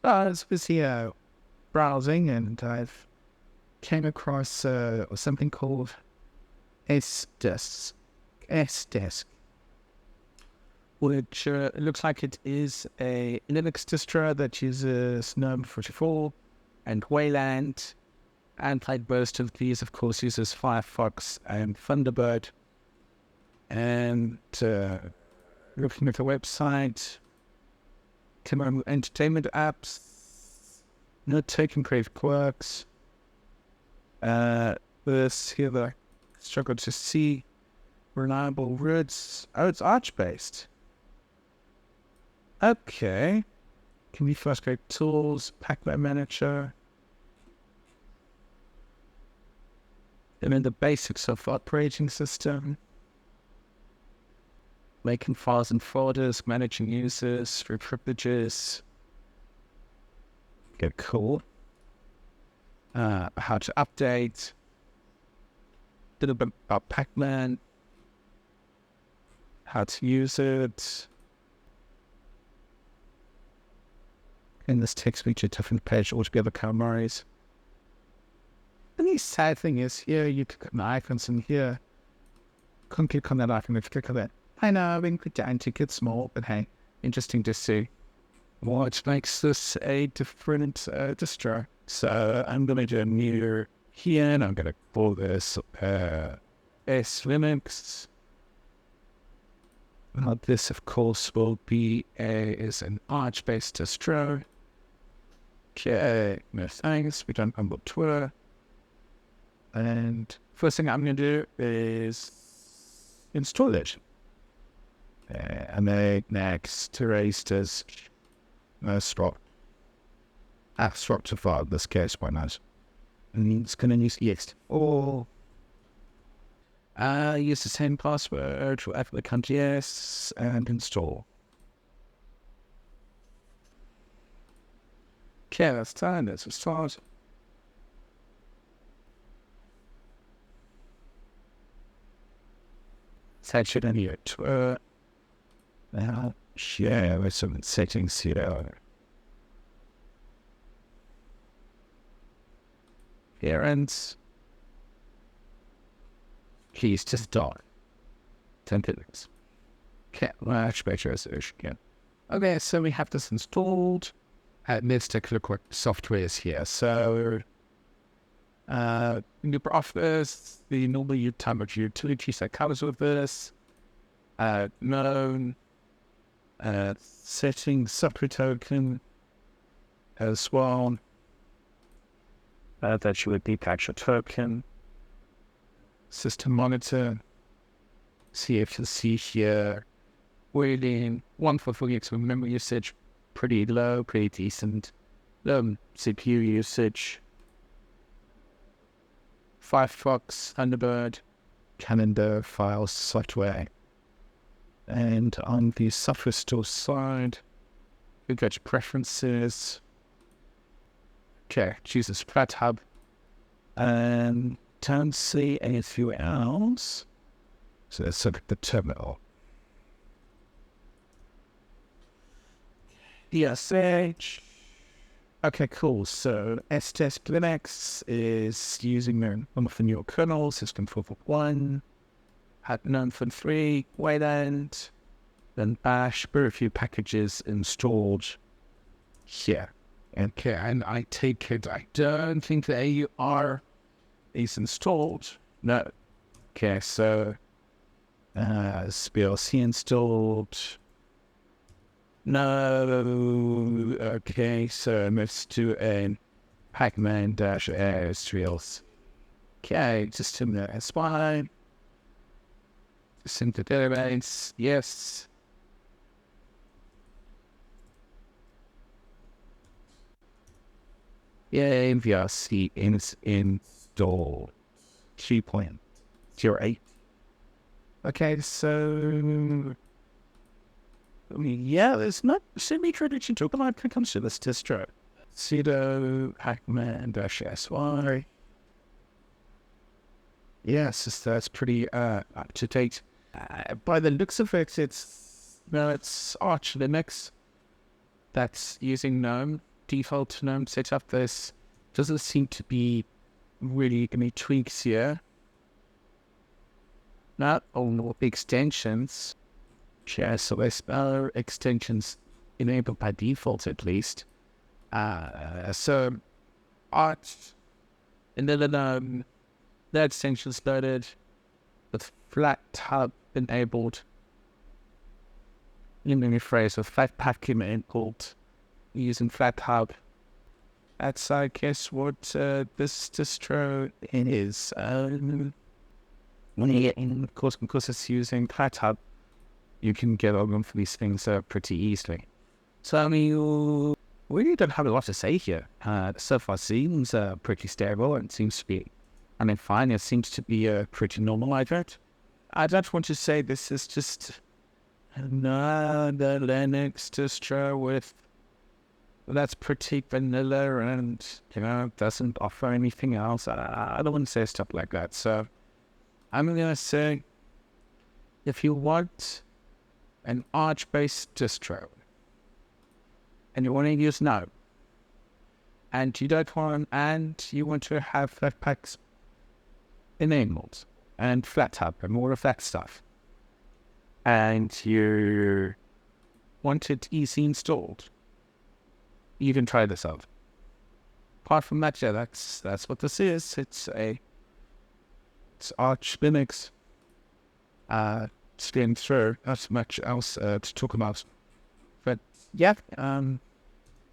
I was here browsing and I've came across something called SDESK, SDESK, which looks like it is a Linux distro that uses Gnome 44 and Wayland. And like most of these, of course, uses Firefox and Thunderbird. And looking at the website, Gnome entertainment apps, note-taking creative quirks. This here that I struggle to see. Reliable roots. Oh, it's Arch-based. Okay. Can we first go tools, Packman Manager. And then the basics of operating system. Making files and folders, managing users through privileges. Get cool. How to update. A little bit about Pac-Man. How to use it. And this takes me to a different page altogether, Calamaris. The only sad thing is here you click on the icons in here. Can't click on that icon if you click on that. I know, we can click down to get small, but hey, interesting to see what makes this a different distro. So I'm going to do a new here, and I'm going to call this S-Linux. This, of course, will be is an Arch-based distro. Okay, no thanks. We don't have Twitter. And first thing I'm going to do is install it. And then next, erase this structure file in this case, why not? And it's going to use yes. Or use the same password for applicant yes and install. Okay, that's done. Let's start. Set it in your Twitter. Now, share with some settings here. Parents. Keys to start. 10 minutes. Okay, much better resolution again. Okay, so we have this installed. Let's take a look what software is here. So, in LibreOffice, the normal type of utilities that comes with this. Gnome. Setting separate token as well. That should be capture token. System monitor. See if you see here. Waiting 144 gigs of memory usage. Pretty low, pretty decent. CPU usage. Firefox, Thunderbird, calendar, files, software. And on the software store side, we go to preferences. Okay, choose a Splat Hub. And don't see anything else. So let's look at the terminal. ESH. Okay, cool. So SDESK Linux is using one of the newer kernels, System 4.1. Had Gnome 3, Wayland, then Bash, very few packages installed here. Okay, and I take it, I don't think the AUR is installed. No. Okay, so SPLC installed. No. Okay, so let's do a Pacman-ASTRIALS. Okay, just a minute, that's fine. Sync the database, yes. Yay, VRC is installed. 3.08. Okay, so yeah, there's not semi-tradition token when it comes to this distro. Sudo Pacman-SY. Yes, that's pretty up to date. By the looks of it, it's Arch Linux that's using Gnome. default Gnome setup. There's doesn't seem to be really any tweaks here. Not all extensions. Yeah, so there's no extensions enabled by default at least. So Arch and then the extensions loaded with flat hub enabled. Let me rephrase, with flat pack enabled using flat hub. That's, I guess, what this distro is. Of course, because it's using flat hub, you can get on for these things pretty easily. So, I mean, we really don't have a lot to say here. So far seems pretty stable and seems to be, fine. It seems to be pretty normal, I don't want to say this is just another Linux distro that's pretty vanilla and, doesn't offer anything else. I don't want to say stuff like that. So I'm going to say, if you want an Arch-based distro, and you want to use Gnome, and you want to have Flatpaks enabled, and FlatHub, and all of that stuff, and you want it easy installed, you can try this out. Apart from that, yeah, that's what this is. It's Arch Linux. Stand through. Not much else to talk about. But yeah,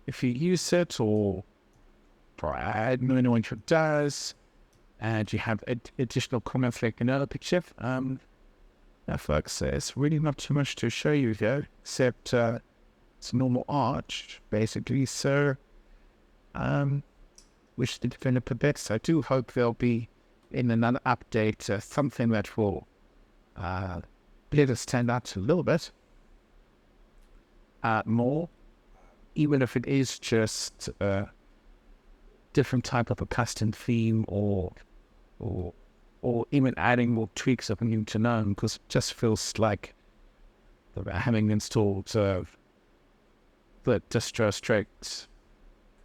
if you use it or I don't know what it does, and you have additional comments like another picture, folks, there's really not too much to show you here, except it's normal Arch, basically. So, wish the developer best. I do hope there'll be in another update something that will let us stand out a little bit more, even if it is just a different type of a custom theme or even adding more tweaks of a new to Gnome, because it just feels like having installed the distro straight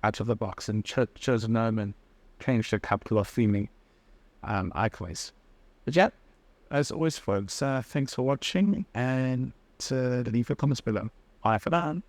out of the box and chosen Gnome and changed a couple of theming icons. But yeah, as always, folks, thanks for watching, and leave your comments below. Bye for now.